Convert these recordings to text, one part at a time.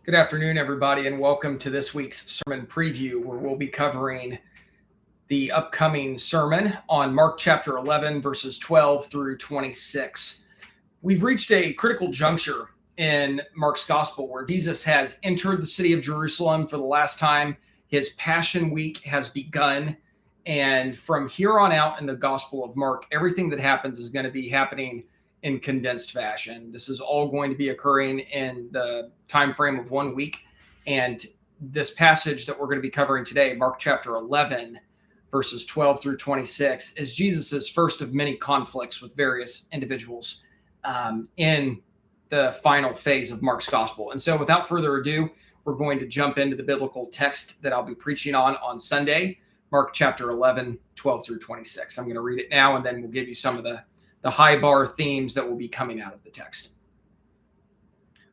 Good afternoon, everybody, and welcome to this week's sermon preview, where we'll be covering the upcoming sermon on Mark chapter 11, verses 12 through 26. We've reached a critical juncture in Mark's gospel where Jesus has entered the city of Jerusalem for the last time. His Passion Week has begun. And from here on out in the Gospel of Mark, everything that happens is going to be happening in condensed fashion. This is all going to be occurring in the time frame of 1 week. And this passage that we're going to be covering today, Mark chapter 11, verses 12 through 26, is Jesus's first of many conflicts with various individuals in the final phase of Mark's gospel. And so without further ado, we're going to jump into the biblical text that I'll be preaching on Sunday, Mark chapter 11, 12 through 26. I'm going to read it now, and then we'll give you some of the high bar themes that will be coming out of the text.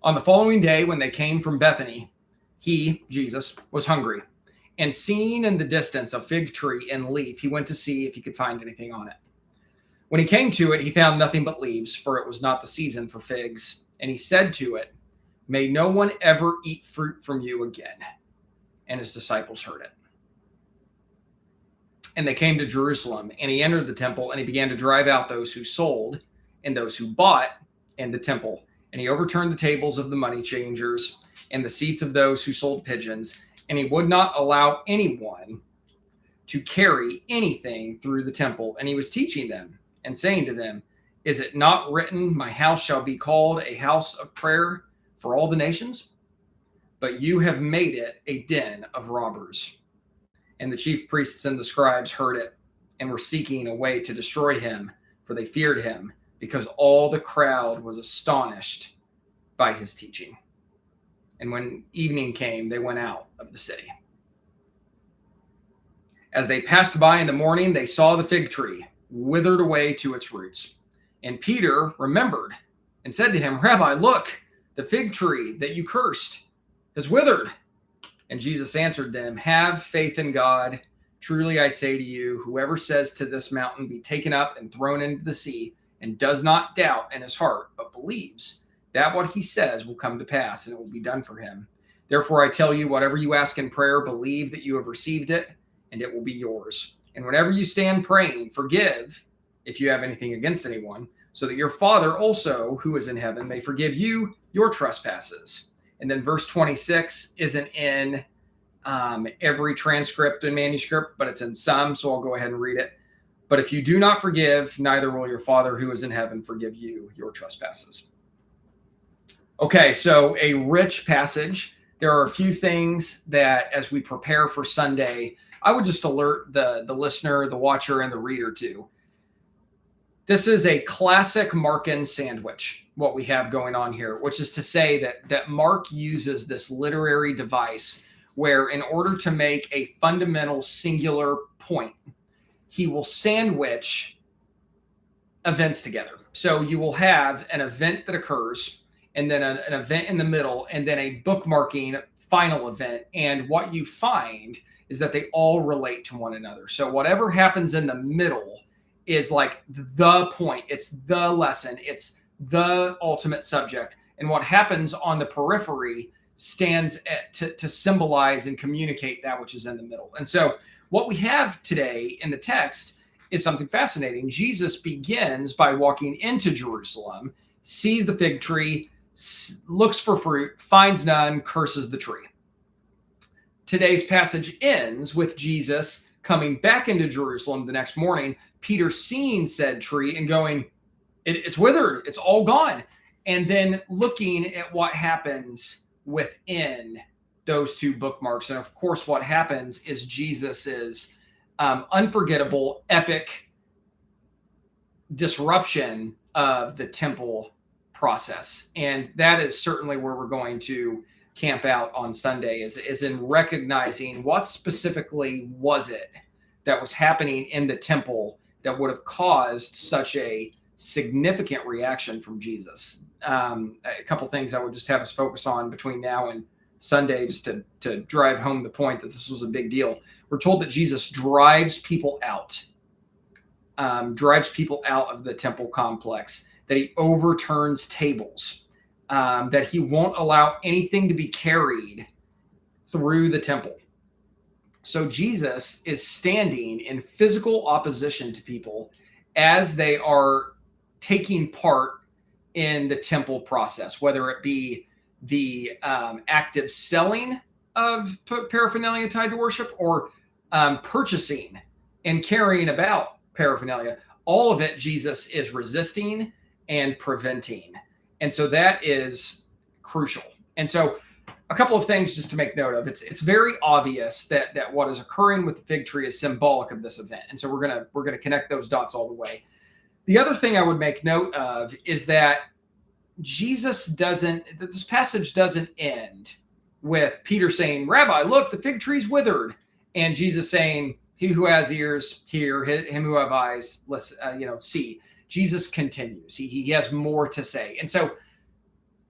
On the following day, when they came from Bethany, he, Jesus, was hungry. And seeing in the distance a fig tree in leaf, he went to see if he could find anything on it. When he came to it, he found nothing but leaves, for it was not the season for figs. And he said to it, "May no one ever eat fruit from you again." And his disciples heard it. And they came to Jerusalem, and he entered the temple, and he began to drive out those who sold and those who bought in the temple. And he overturned the tables of the money changers and the seats of those who sold pigeons. And he would not allow anyone to carry anything through the temple. And he was teaching them and saying to them, "Is it not written, my house shall be called a house of prayer for all the nations? But you have made it a den of robbers." And the chief priests and the scribes heard it and were seeking a way to destroy him, for they feared him, because all the crowd was astonished by his teaching. And when evening came, they went out of the city. As they passed by in the morning, they saw the fig tree withered away to its roots. And Peter remembered and said to him, "Rabbi, look, the fig tree that you cursed has withered." And Jesus answered them, "Have faith in God. Truly I say to you, whoever says to this mountain, be taken up and thrown into the sea, and does not doubt in his heart, but believes that what he says will come to pass, and it will be done for him. Therefore I tell you, whatever you ask in prayer, believe that you have received it, and it will be yours. And whenever you stand praying, forgive if you have anything against anyone, so that your Father also, who is in heaven, may forgive you your trespasses." And then verse 26 isn't in every transcript and manuscript, but it's in some, so I'll go ahead and read it. "But if you do not forgive, neither will your Father who is in heaven forgive you your trespasses." Okay, so a rich passage. There are a few things that, as we prepare for Sunday, I would just alert the listener, the watcher, and the reader to. This is a classic Markan sandwich, what we have going on here, which is to say that Mark uses this literary device where, in order to make a fundamental singular point, he will sandwich events together. So you will have an event that occurs, and then an event in the middle, and then a bookmarking final event. And what you find is that they all relate to one another. So whatever happens in the middle is like the point, it's the lesson, it's the ultimate subject. And what happens on the periphery stands to symbolize and communicate that which is in the middle. And so what we have today in the text is something fascinating. Jesus begins by walking into Jerusalem, sees the fig tree, looks for fruit, finds none, curses the tree. Today's passage ends with Jesus coming back into Jerusalem the next morning, Peter seeing said tree and going, it's withered, it's all gone. And then looking at what happens within those two bookmarks. And of course, what happens is Jesus's unforgettable, epic disruption of the temple process. And that is certainly where we're going to camp out on Sunday, is in recognizing what specifically was it that was happening in the temple that would have caused such a significant reaction from Jesus. A couple things I would just have us focus on between now and Sunday, just to drive home the point that this was a big deal. We're told that Jesus drives people out of the temple complex, that he overturns tables. that he won't allow anything to be carried through the temple. So Jesus is standing in physical opposition to people as they are taking part in the temple process, whether it be the active selling of paraphernalia tied to worship or purchasing and carrying about paraphernalia. All of it, Jesus is resisting and preventing. And so that is crucial. And so a couple of things just to make note of. It's very obvious that what is occurring with the fig tree is symbolic of this event. And so we're gonna connect those dots all the way. The other thing I would make note of is that this passage doesn't end with Peter saying, "Rabbi, look, the fig tree's withered," and Jesus saying, "He who has ears, hear; him who have eyes, listen, see." Jesus continues. He has more to say. And so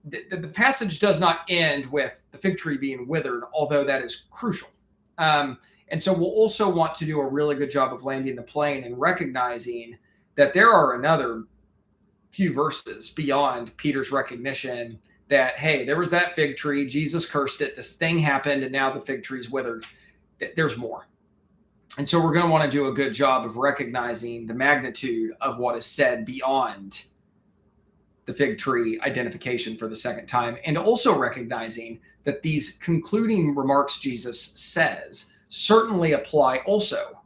the passage does not end with the fig tree being withered, although that is crucial. And so we'll also want to do a really good job of landing the plane and recognizing that there are another few verses beyond Peter's recognition that, hey, there was that fig tree, Jesus cursed it, this thing happened, and now the fig tree's withered. There's more. And so we're going to want to do a good job of recognizing the magnitude of what is said beyond the fig tree identification for the second time, and also recognizing that these concluding remarks Jesus says certainly apply also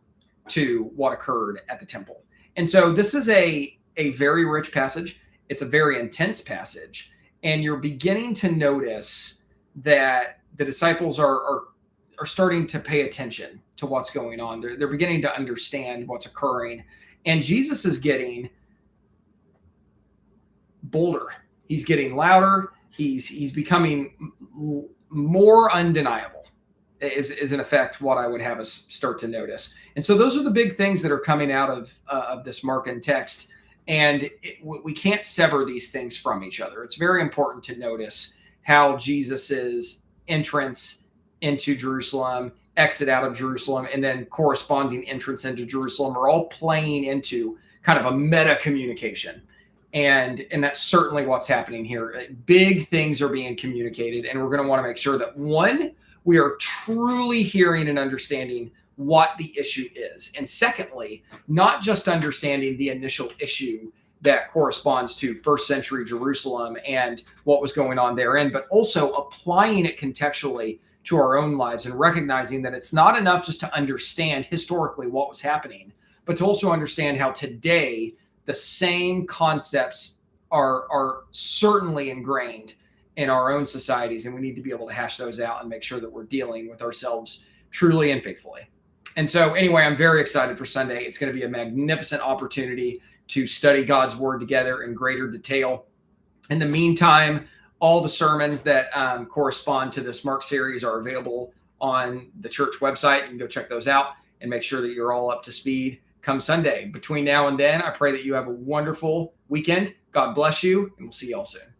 to what occurred at the temple. And so this is a very rich passage. It's a very intense passage. And you're beginning to notice that the disciples are starting to pay attention to what's going on. They're beginning to understand what's occurring. And Jesus is getting bolder. He's getting louder. He's becoming more undeniable is in effect what I would have us start to notice. And so those are the big things that are coming out of this Markan text. And we can't sever these things from each other. It's very important to notice how Jesus's entrance into Jerusalem, exit out of Jerusalem, and then corresponding entrance into Jerusalem are all playing into kind of a meta communication. And that's certainly what's happening here. Big things are being communicated, and we're going to want to make sure that, one, we are truly hearing and understanding what the issue is. And secondly, not just understanding the initial issue that corresponds to first century Jerusalem and what was going on therein, but also applying it contextually to our own lives and recognizing that it's not enough just to understand historically what was happening, but to also understand how today the same concepts are certainly ingrained in our own societies, and we need to be able to hash those out and make sure that we're dealing with ourselves truly and faithfully. And so anyway, I'm very excited for Sunday. It's going to be a magnificent opportunity to study God's word together in greater detail. In the meantime, all the sermons that correspond to this Mark series are available on the church website. You can go check those out and make sure that you're all up to speed come Sunday. Between now and then, I pray that you have a wonderful weekend. God bless you, and we'll see you all soon.